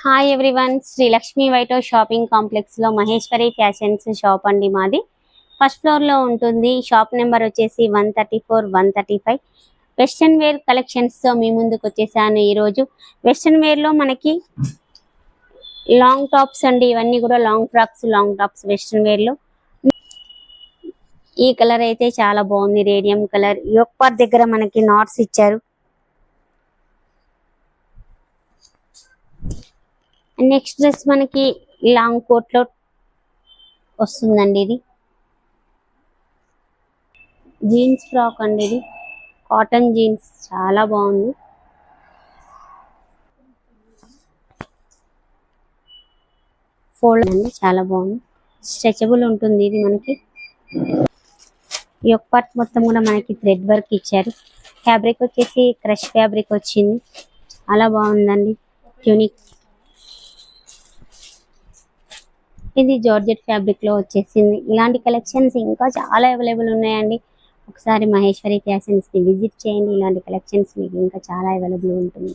Hi everyone, Shri Lakshmi white house shopping complex లో Maheshwari fashions shop అండి మాది. ఫస్ట్ ఫ్లోర్ లో ఉంటుంది. షాప్ నెంబర్ వచ్చేసి 134, 135. వెస్ట్రన్ వేర్ కలెక్షన్స్ తో మీ ముందుకు వచ్చేసాను. ఈ రోజు వెస్ట్రన్ వేర్ లో మనకి లాంగ్ టాప్స్ అండి, ఇవన్నీ కూడా long frocks, long tops western wear లో. ఈ కలర్ అయితే చాలా బాగుంది, రేడియం కలర్. యోక్ పార్ట్ దగ్గర మనకి నాట్స్ ఇచ్చారు. నెక్స్ట్ డ్రెస్ మనకి లాంగ్ కోట్ లో వస్తుందండి. ఇది జీన్స్ ఫ్రాక్ అండి, ఇది కాటన్ జీన్స్, చాలా బాగుంది. ఫోల్డ్ అండి, చాలా బాగుంది. స్ట్రెచబుల్ ఉంటుంది ఇది మనకి. ఈ యొక్క పార్ట్ మొత్తం కూడా మనకి థ్రెడ్ వర్క్ ఇచ్చారు. ఫ్యాబ్రిక్ వచ్చేసి క్రష్ ఫ్యాబ్రిక్ వచ్చింది, చాలా బాగుందండి. యూనిక్. ఇది జార్జెట్ ఫ్యాబ్రిక్ లో వచ్చేసింది. ఇలాంటి కలెక్షన్స్ ఇంకా చాలా అవైలబుల్ ఉన్నాయండి. ఒకసారి మహేశ్వరి ఫ్యాషన్స్ ని విజిట్ చేయండి. ఇలాంటి కలెక్షన్స్ మీకు ఇంకా చాలా అవైలబుల్ ఉంటుంది.